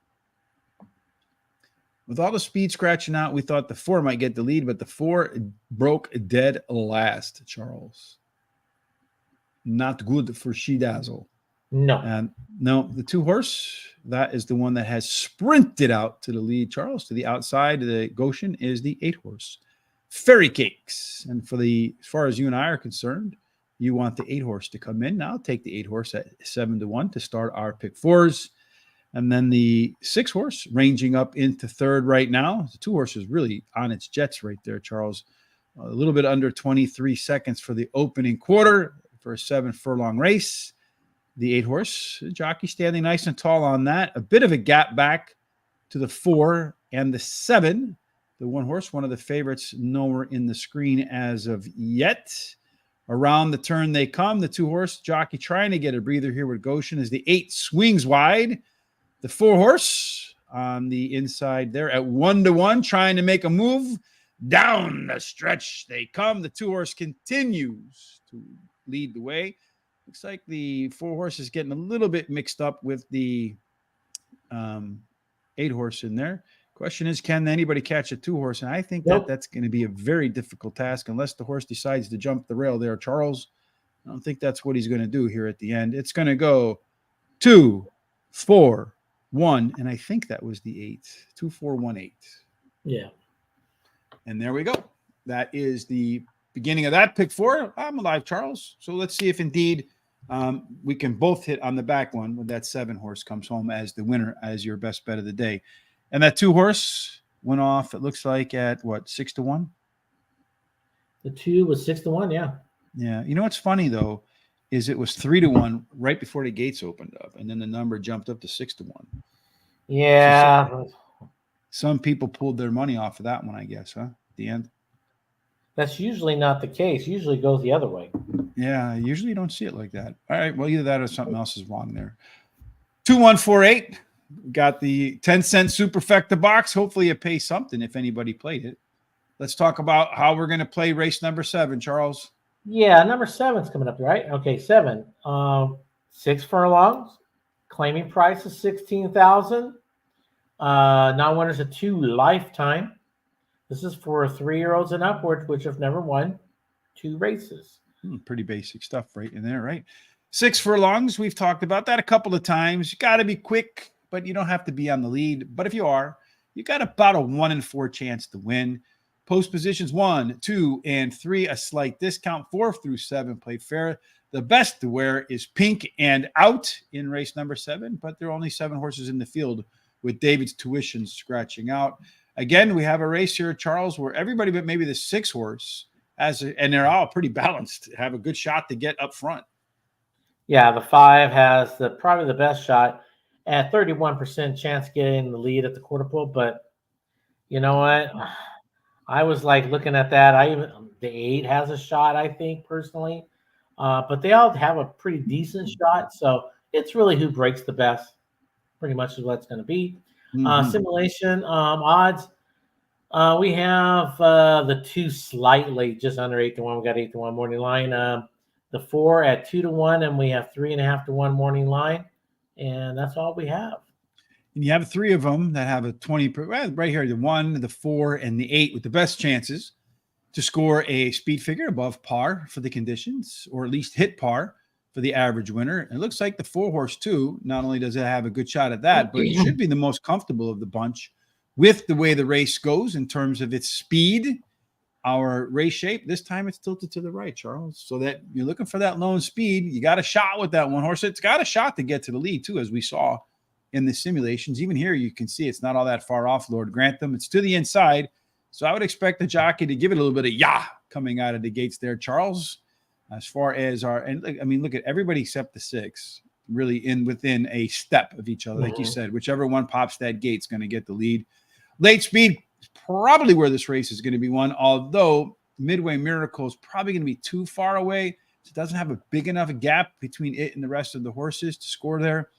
With all the speed scratching out, we thought the 4 might get the lead, but the 4 broke dead last, Charles. Not good for She Dazzle. No. And no, the 2 horse, that is the one that has sprinted out to the lead, Charles. To the outside of the Goshen is the 8 horse. Fairy Cakes. And as far as you and I are concerned, you want the 8 horse to come in. Now I'll take the 8 horse at 7 to 1 to start our pick 4s. And then the 6 horse ranging up into third right now. The 2 horse is really on its jets right there, Charles. A little bit under 23 seconds for the opening quarter for a 7 furlong race. The 8 horse jockey standing nice and tall on that. A bit of a gap back to the 4 and the 7. The 1 horse, one of the favorites, nowhere in the screen as of yet. Around the turn they come. The 2 horse jockey trying to get a breather here with Goshen as the 8 swings wide. The 4 horse on the inside there at 1 to 1, trying to make a move. Down the stretch they come. The 2 horse continues to lead the way. Looks like the 4 horse is getting a little bit mixed up with the 8 horse in there. Question is, can anybody catch a 2 horse? And I think that's going to be a very difficult task unless the horse decides to jump the rail there, Charles. I don't think that's what he's going to do here at the end. It's going to go 2, 4, 1, and I think that was the 8. 2, 4, 1, 8. Yeah. And there we go. That is the beginning of that pick 4. I'm alive, Charles. So let's see if indeed we can both hit on the back one when that 7 horse comes home as the winner, as your best bet of the day. And that 2 horse went off, it looks like, at what, 6 to 1? The 2 was 6 to 1, yeah. Yeah. You know what's funny, though, is it was 3 to 1 right before the gates opened up, and then the number jumped up to 6 to 1. Yeah. So some people pulled their money off of that one, I guess, huh? At the end. That's usually not the case. Usually it goes the other way. Yeah, usually you don't see it like that. All right, well, either that or something else is wrong there. 2148. Got the 10-cent superfecta box. Hopefully it pays something if anybody played it. Let's talk about how we're going to play race number 7, Charles. Yeah, number 7's coming up, right? Okay, 7. 6 furlongs. Claiming price is $16,000. Non-winners of 2 lifetime. This is for 3-year-olds and upwards, which have never won 2 races. Pretty basic stuff right in there, right? 6 furlongs. We've talked about that a couple of times. You got to be quick, but you don't have to be on the lead. But if you are, you got about a 1 in 4 chance to win. Post positions 1, 2, and 3, a slight discount. 4 through 7 play fair. The best to wear is pink and out in race number 7, but there are only 7 horses in the field with David's tuition scratching out. Again, we have a race here, Charles, where everybody but maybe the 6 horse and they're all pretty balanced, have a good shot to get up front. Yeah, the 5 has probably the best shot at 31% chance getting the lead at the quarter pole. But you know what? I was like looking at that. The 8 has a shot, I think, personally. But they all have a pretty decent shot. So it's really who breaks the best, pretty much is what it's going to be. Simulation odds. We have the 2 slightly just under 8 to 1. We got 8 to 1 morning line. the 4 at 2-1, and we have 3.5-1 morning line, and that's all we have. And you have 3 of them that have a 20 right here, the 1, the 4, and the 8 with the best chances to score a speed figure above par for the conditions, or at least hit par for the average winner. It looks like the 4 horse too. Not only does it have a good shot at that, but it should be the most comfortable of the bunch with the way the race goes in terms of its speed. Our race shape, this time it's tilted to the right, Charles, so that you're looking for that lone speed. You got a shot with that 1 horse. It's got a shot to get to the lead too, as we saw in the simulations. Even here, you can see it's not all that far off Lord Grantham. It's to the inside. So I would expect the jockey to give it a little bit of coming out of the gates there, Charles. As far as look at everybody except the 6 really within a step of each other. Like you said, whichever one pops that gate's going to get the lead. Late speed is probably where this race is going to be won, although Midway Miracle is probably going to be too far away. So it doesn't have a big enough gap between it and the rest of the horses to score there.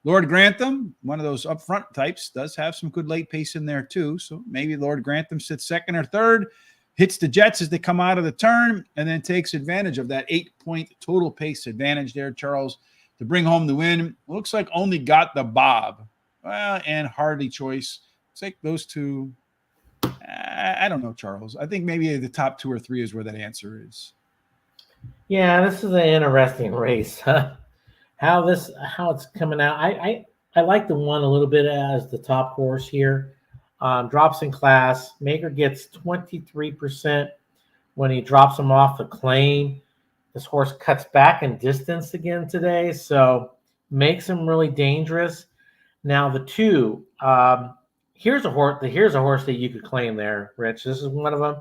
Lord Grantham, one of those upfront types, does have some good late pace in there too. So maybe Lord Grantham sits 2nd or 3rd, hits the Jets as they come out of the turn, and then takes advantage of that 8-point total pace advantage there, Charles, to bring home the win. Looks like only got the Bob and Hardy Choice. It's like those 2. I don't know, Charles. I think maybe the top 2 or 3 is where that answer is. Yeah, this is an interesting race. How it's coming out. I like the 1 a little bit as the top horse here. Drops in class. Maker gets 23% when he drops him off the claim. This horse cuts back in distance again today, so makes him really dangerous. Now the 2, here's a horse that you could claim there, Rich. This is one of them.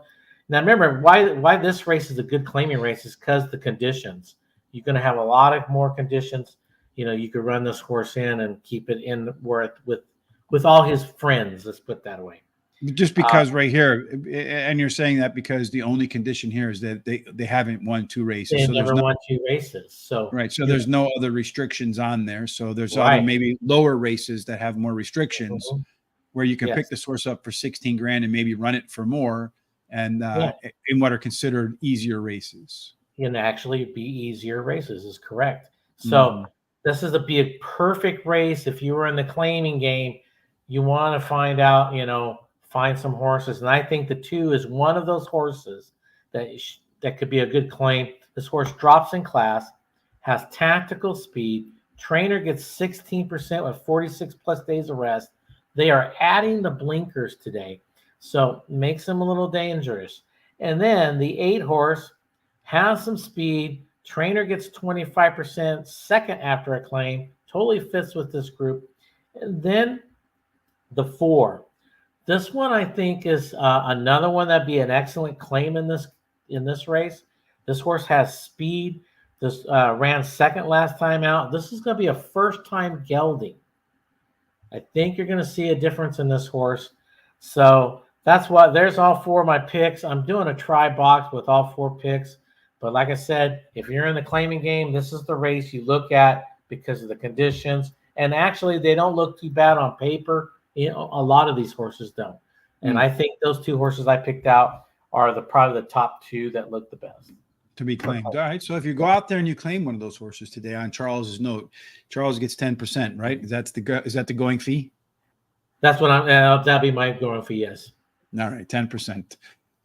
Now remember why this race is a good claiming race is because the conditions. You're going to have a lot of more conditions. You could run this horse in and keep it in with all his friends. Let's put that away. Just because right here, and you're saying that because the only condition here is that they haven't won 2 races. They never won 2 races. So right. So there's no other restrictions on there. So there's other maybe lower races that have more restrictions where you can pick this horse up for 16 grand and maybe run it for more and in what are considered easier races. And actually be easier races is correct. So this is be a perfect race. If you were in the claiming game, you want to find out, find some horses. And I think the 2 is one of those horses that could be a good claim. This horse drops in class, has tactical speed. Trainer gets 16% with 46 plus days of rest. They are adding the blinkers today. So makes them a little dangerous. And then the 8 horse has some speed. Trainer gets 25%, second after a claim. Totally fits with this group. And then the 4. This one I think is another one that'd be an excellent claim in this race. This horse has speed. This ran second last time out. This is going to be a first-time gelding. I think you're going to see a difference in this horse. So that's why there's all 4 of my picks. I'm doing a try box with all 4 picks. But like I said, if you're in the claiming game, this is the race you look at because of the conditions. And actually, they don't look too bad on paper. A lot of these horses don't. And I think those 2 horses I picked out are probably the top 2 that look the best. To be claimed. All right. So if you go out there and you claim one of those horses today on Charles's note, Charles gets 10%, right? Is that the going fee? That's what that'd be my going fee, yes. All right, 10%.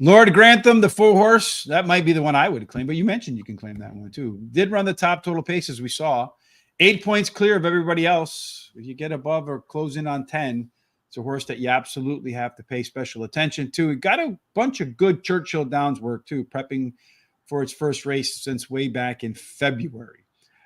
Lord Grantham, the 4 horse, that might be the one I would claim, but you mentioned you can claim that one too. Did run the top total pace as we saw. 8 points clear of everybody else. If you get above or close in on 10, it's a horse that you absolutely have to pay special attention to. It got a bunch of good Churchill Downs work too, prepping for its first race since way back in February.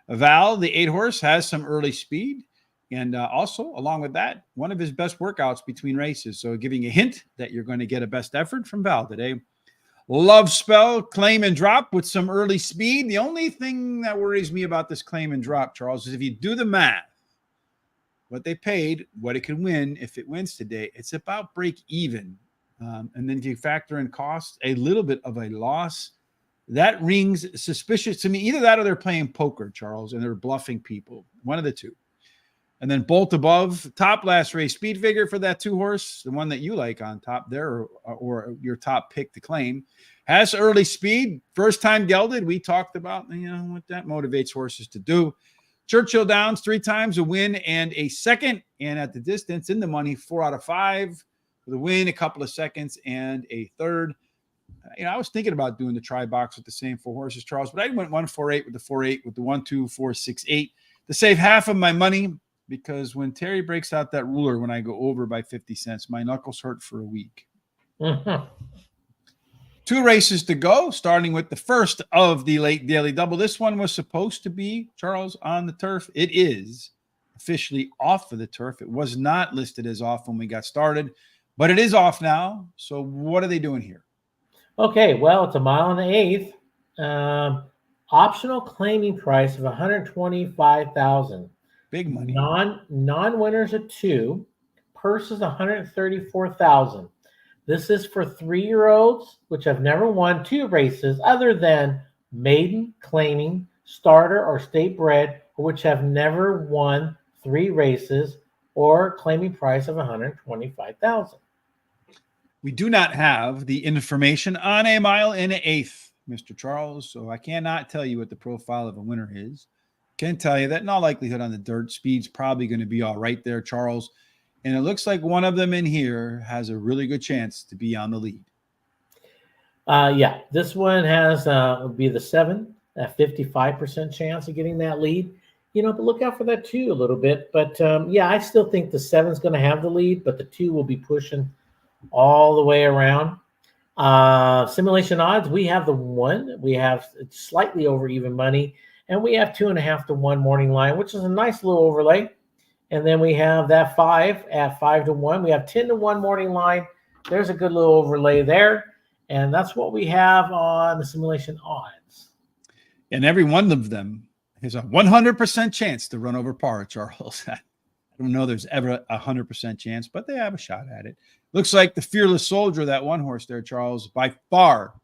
Val, the 8 horse, has some early speed. And also, along with that, one of his best workouts between races. So giving a hint that you're going to get a best effort from Val today. Love Spell, claim and drop with some early speed. The only thing that worries me about this claim and drop, Charles, is if you do the math, what they paid, what it could win if it wins today, it's about break even. And then if you factor in cost, a little bit of a loss, that rings suspicious to me. Either that or they're playing poker, Charles, and they're bluffing people. One of the two. And then bolt above, top last race speed figure for that 2 horse, the one that you like on top there, or your top pick to claim, Has early speed, first time gelded. We talked about, what that motivates horses to do. Churchill Downs 3 times, a win and a second. And at the distance, in the money, 4 out of 5 with a win, a couple of seconds, and a third. I was thinking about doing the try box with the same 4 horses, Charles, but I went 1-4-8 with the 4-8 with the 1-2-4-6-8 to save half of my money, because when Terry breaks out that ruler when I go over by 50 cents, my knuckles hurt for a week. Mm-hmm. 2 races to go, starting with the first of the late daily double. This one was supposed to be, Charles, on the turf. It is officially off of the turf. It was not listed as off when we got started, but it is off now. So what are they doing here? Okay, well, it's a mile and an 1/8. Optional claiming price of $125,000. Big money. Non-winners at 2. Purse is $134,000. This is for 3-year-olds, which have never won 2 races other than maiden, claiming, starter, or state bred, which have never won 3 races, or claiming price of $125,000. We do not have the information on a mile and an 1/8, Mr. Charles, so I cannot tell you what the profile of a winner is. Can tell you that in all likelihood on the dirt, speed's probably going to be all right there, Charles. And it looks like one of them in here has a really good chance to be on the lead. Yeah, this one has would be the 7, a 55% chance of getting that lead. But look out for that 2 a little bit. But yeah, I still think the 7's going to have the lead, but the 2 will be pushing all the way around. Simulation odds, we have the 1. We have slightly over even money, and we have 2.5 to 1 morning line, which is a nice little overlay. And then we have that 5 at 5 to 1. We have 10 to 1 morning line. There's a good little overlay there. And that's what we have on the simulation odds. And every one of them has a 100% chance to run over par, Charles. I don't know there's ever a 100% chance, but they have a shot at it. Looks like the Fearless Soldier, that one horse there, Charles, by far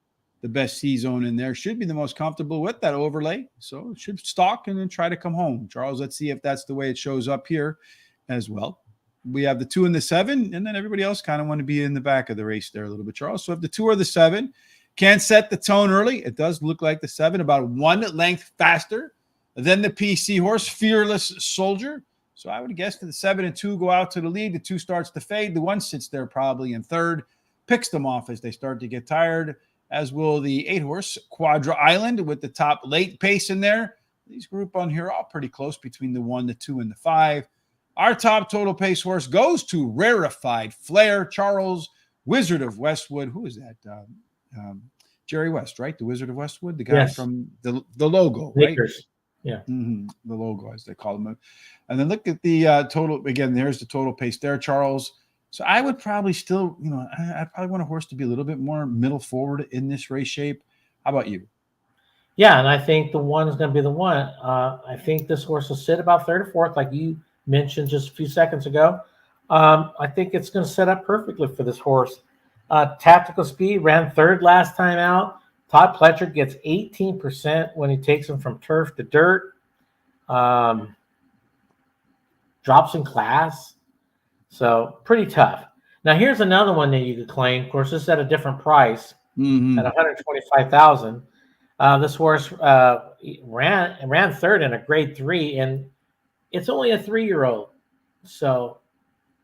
the best C-zone in there, should be the most comfortable with that overlay. So it should stalk and then try to come home. Charles, let's see if that's the way it shows up here as well. We have the 2 and the 7, and then everybody else kind of want to be in the back of the race there a little bit, Charles. So if the 2 or the 7 can set the tone early, it does look like the 7 about 1 length faster than the PC horse, Fearless Soldier. So I would guess that the 7 and 2 go out to the lead. The 2 starts to fade. The 1 sits there probably in third, picks them off as they start to get tired, as will the 8 horse, Quadra Island, with the top late pace in there. These group on here are all pretty close between the 1, the 2, and the 5. Our top total pace horse goes to Rarefied Flair, Charles, Wizard of Westwood. Who is that? Jerry West, right? The Wizard of Westwood, the guy from the logo, right? Yeah. The logo, as they call them. And then look at the total. Again, there's the total pace there, Charles. So I would probably still, I probably want a horse to be a little bit more middle forward in this race shape. How about you? Yeah, and I think the 1 is going to be the 1. I think this horse will sit about 3rd or 4th, like you mentioned just a few seconds ago. I think it's going to set up perfectly for this horse. Tactical Speed ran 3rd last time out. Todd Pletcher gets 18% when he takes him from turf to dirt. Drops in class. So pretty tough. Now here's another one that you could claim. Of course, this is at a different price at $125,000. This horse ran 3rd in a grade 3, and it's only a 3-year-old. So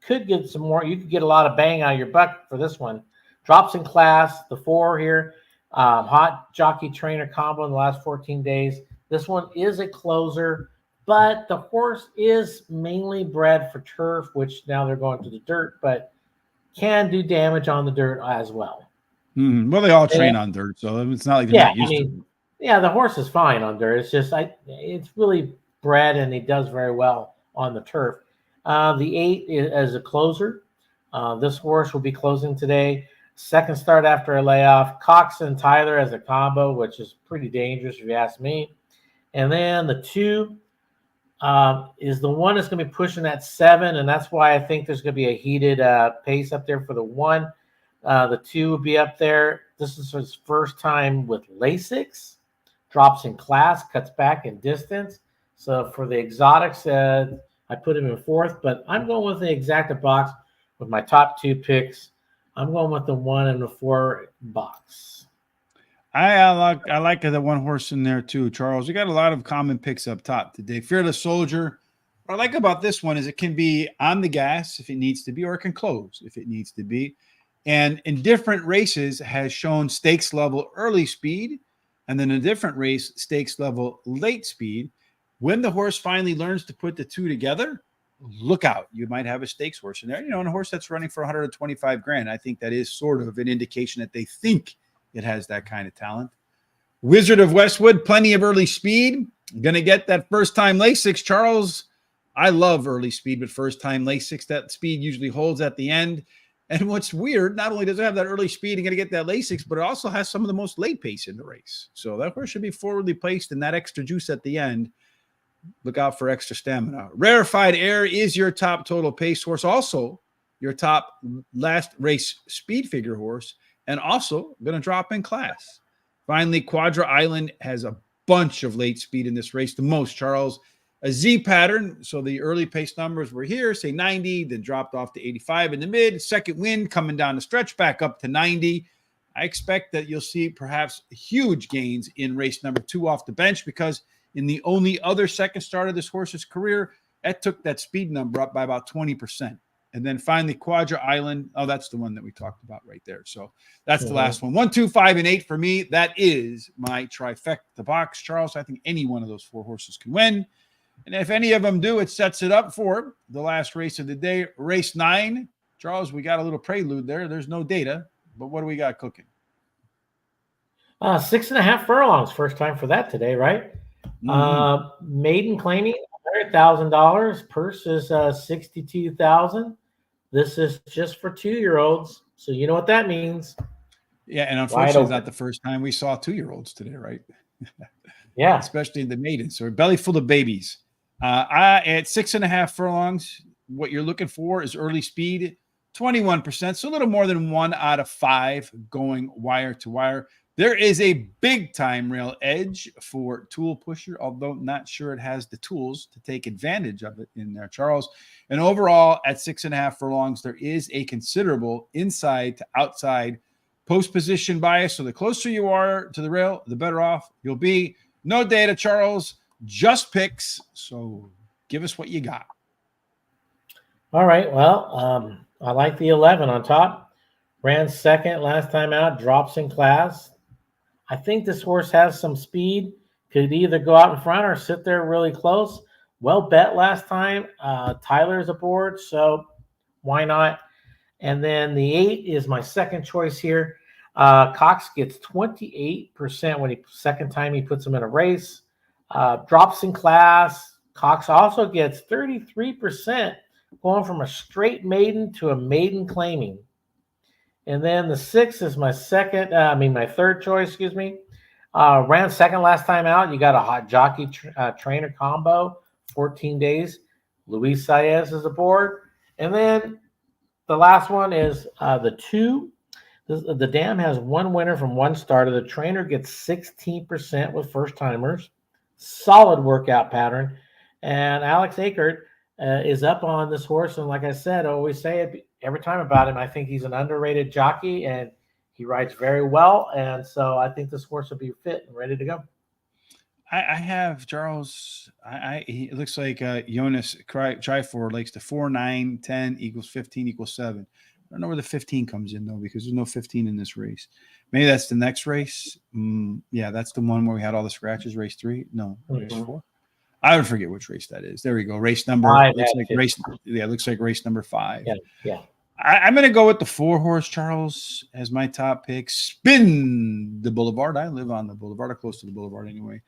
could get some more. You could get a lot of bang out of your buck for this one. Drops in class, the 4 here. Hot jockey trainer combo in the last 14 days. This one is a closer, but the horse is mainly bred for turf, which now they're going to the dirt, but can do damage on the dirt as well. Well, they all train on dirt, so it's not like they're not used to it. Yeah, the horse is fine on dirt. It's just it's really bred, and he does very well on the turf. The 8 is as a closer. This horse will be closing today. Second start after a layoff. Cox and Tyler as a combo, which is pretty dangerous if you ask me. And then the 2 is the one that's going to be pushing that 7, and that's why I think there's going to be a heated pace up there for the 1. The 2 will be up there. This is his first time with Lasix. Drops in class, cuts back in distance. So for the exotics, I put him in 4th, but I'm going with the exacta box with my top 2 picks. I'm going with the 1 and the 4 box. I like the one horse in there too, Charles. We got a lot of common picks up top today. Fearless Soldier. What I like about this one is it can be on the gas if it needs to be, or it can close if it needs to be. And in different races has shown stakes level early speed, and then a different race stakes level late speed. When the horse finally learns to put the two together, look out. You might have a stakes horse in there. And a horse that's running for 125 grand. I think that is sort of an indication that they think it has that kind of talent. Wizard of Westwood, plenty of early speed. Going to get that first time Lasix, Charles. I love early speed, but first time Lasix, that speed usually holds at the end. And what's weird, not only does it have that early speed and going to get that Lasix, but it also has some of the most late pace in the race. So that horse should be forwardly placed, and that extra juice at the end. Look out for extra stamina. Rarefied Air is your top total pace horse, also your top last race speed figure horse, and also going to drop in class. Finally, Quadra Island has a bunch of late speed in this race, the most, Charles. A Z pattern, so the early pace numbers were here, say 90, then dropped off to 85 in the mid. Second wind coming down the stretch, back up to 90. I expect that you'll see perhaps huge gains in race number 2 off the bench, because in the only other second start of this horse's career, that took that speed number up by about 20%. And then finally, Quadra Island. Oh, that's the one that we talked about right there. So that's the last one. 1, 2, 5, and 8 for me. That is my trifecta box, Charles. I think any one of those 4 horses can win. And if any of them do, it sets it up for the last race of the day, race 9. Charles, we got a little prelude there. There's no data, but what do we got cooking? 6.5 furlongs. First time for that today, right? Maiden claiming $100,000. Purse is $62,000. This is just for 2-year-olds, so you know what that means. Yeah, and unfortunately, it's not the first time we saw 2-year-olds today, right? Yeah, especially the maidens. So a belly full of babies. At 6.5 furlongs, what you're looking for is early speed, 21%, so a little more than 1 out of 5 going wire to wire. There is a big time rail edge for Tool Pusher, although not sure it has the tools to take advantage of it in there, Charles. And overall, at 6.5 furlongs, there is a considerable inside to outside post position bias. So the closer you are to the rail, the better off you'll be. No data, Charles, just picks. So give us what you got. All right. Well, I like the 11 on top. Ran second last time out, drops in class. I think this horse has some speed. Could either go out in front or sit there really close. Well bet last time. Tyler's aboard, so why not? And then the 8 is my second choice here. Cox gets 28% when second time he puts him in a race. Drops in class. Cox also gets 33% going from a straight maiden to a maiden claiming. And then the 6 is my my third choice, excuse me. Ran second last time out. You got a hot jockey trainer combo, 14 days. Luis Saez is aboard. And then the last one is the 2. The dam has 1 winner from 1 starter. The trainer gets 16% with first timers. Solid workout pattern. And Alex Akert is up on this horse. And like I said, I always say it every time about him. I think he's an underrated jockey and he rides very well. And so I think this horse will be fit and ready to go. I have Charles. It looks like Jonas Trifor likes the 4, 9, 10 equals 15 equals 7. I don't know where the 15 comes in, though, because there's no 15 in this race. Maybe that's the next race. Yeah, that's the one where we had all the scratches, race 3. No, race 4. I would forget which race that is. There we go. Race number 5. Looks like race number 5. Yeah. I'm going to go with the 4 horse, Charles, as my top pick. Spin the Boulevard. I live on the Boulevard, or close to the Boulevard anyway.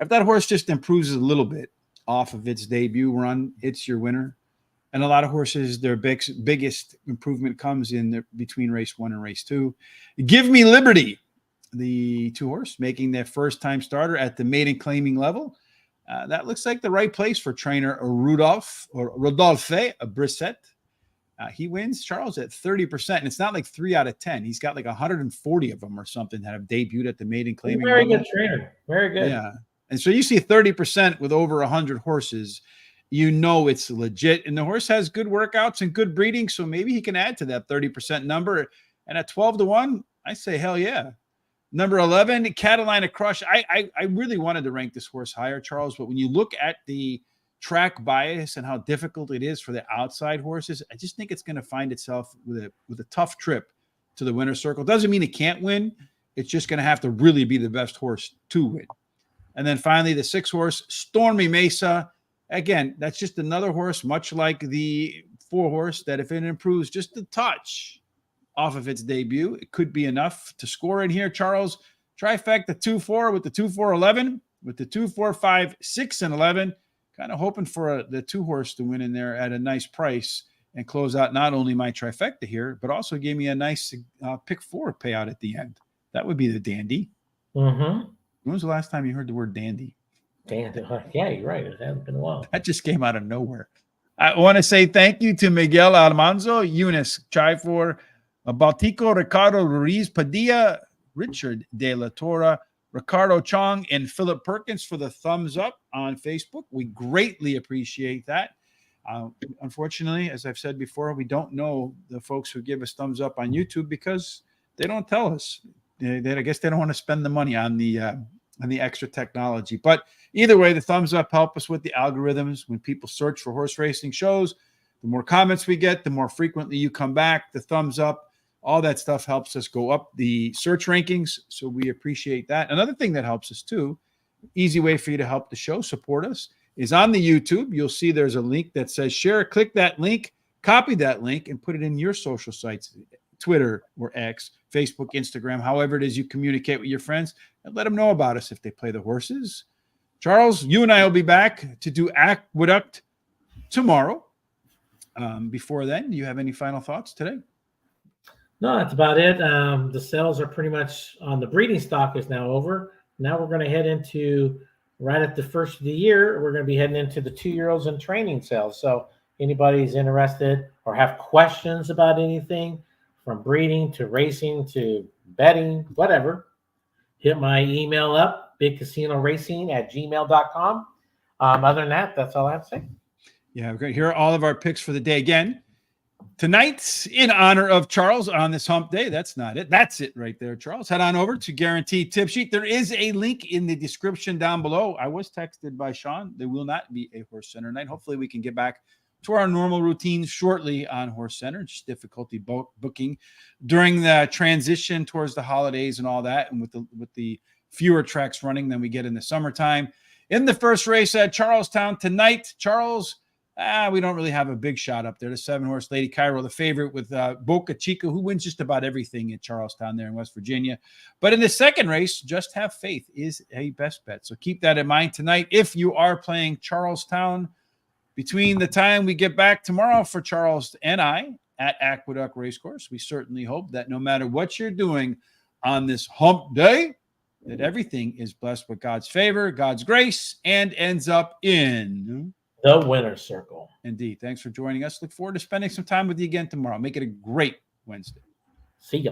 If that horse just improves a little bit off of its debut run, it's your winner. And a lot of horses, their biggest improvement comes in between race 1 and race 2. Give Me Liberty, the 2 horse, making their first time starter at the maiden claiming level. That looks like the right place for trainer Rodolphe Brissett. He wins, Charles, at 30%. And it's not like 3 out of 10. He's got like 140 of them or something that have debuted at the maiden claiming Very level. good trainer. Very good. Yeah. And so you see 30% with over 100 horses. You know it's legit. And the horse has good workouts and good breeding, so maybe he can add to that 30% number. And at 12-1, I say hell yeah. Number 11, Catalina Crush. I really wanted to rank this horse higher, Charles, but when you look at the track bias and how difficult it is for the outside horses, I just think it's going to find itself with a tough trip to the winner's circle. Doesn't mean it can't win. It's just going to have to really be the best horse to win. And then finally, the 6 horse, Stormy Mesa. Again, that's just another horse, much like the 4 horse, that if it improves just a touch off of its debut, it could be enough to score in here. Charles, trifecta 2-4 with the 2-4-11, with the 2-4-5, 6 and 11. Kind of hoping for the 2 horse to win in there at a nice price and close out not only my trifecta here, but also gave me a nice pick 4 payout at the end. That would be the dandy. Mm-hmm. When was the last time you heard the word dandy? Dandy. Yeah, you're right. It hasn't been a while. That just came out of nowhere. I want to say thank you to Miguel Almanzo, Eunice Chifor, Baltico, Ricardo Ruiz Padilla, Richard De La Torre, Ricardo Chong, and Philip Perkins for the thumbs up on Facebook. We greatly appreciate that. Unfortunately, as I've said before, we don't know the folks who give us thumbs up on YouTube because they don't tell us. I guess they don't want to spend the money on the extra technology. But either way, the thumbs up help us with the algorithms. When people search for horse racing shows, the more comments we get, the more frequently you come back. The thumbs up, all that stuff helps us go up the search rankings. So we appreciate that. Another thing that helps us too, easy way for you to help the show, support us, is on the YouTube. You'll see there's a link that says share. Click that link, copy that link, and put it in your social sites, Twitter or X, Facebook, Instagram, however it is you communicate with your friends, and let them know about us if they play the horses. Charles, you and I will be back to do Aqueduct tomorrow. Before then, do you have any final thoughts today? No, that's about it. The sales are pretty much on the breeding stock is now over. Now we're going to head into right at the first of the year. We're going to be heading into the 2-year-olds and training sales. So anybody's interested or have questions about anything from breeding to racing to betting, whatever, hit my email up, bigcasinoracing@gmail.com. Other than that, that's all I have to say. Yeah, we're going to hear all of our picks for the day. Again, tonight, in honor of Charles on this hump day, that's not it. That's it right there, Charles. Head on over to Guaranteed Tip Sheet. There is a link in the description down below. I was texted by Sean. There will not be a Horse Center night. Hopefully, we can get back to our normal routines shortly on Horse Center. Just difficulty booking during the transition towards the holidays and all that, and with the fewer tracks running than we get in the summertime. In the first race at Charlestown tonight, Charles, we don't really have a big shot up there. The 7-horse Lady Cairo, the favorite, with Boca Chica, who wins just about everything at Charlestown there in West Virginia. But in the second race, Just Have Faith is a best bet. So keep that in mind tonight. If you are playing Charlestown, between the time we get back tomorrow for Charles and I at Aqueduct Racecourse, we certainly hope that no matter what you're doing on this hump day, that everything is blessed with God's favor, God's grace, and ends up in the winner's circle. Indeed. Thanks for joining us. Look forward to spending some time with you again tomorrow. Make it a great Wednesday. See ya.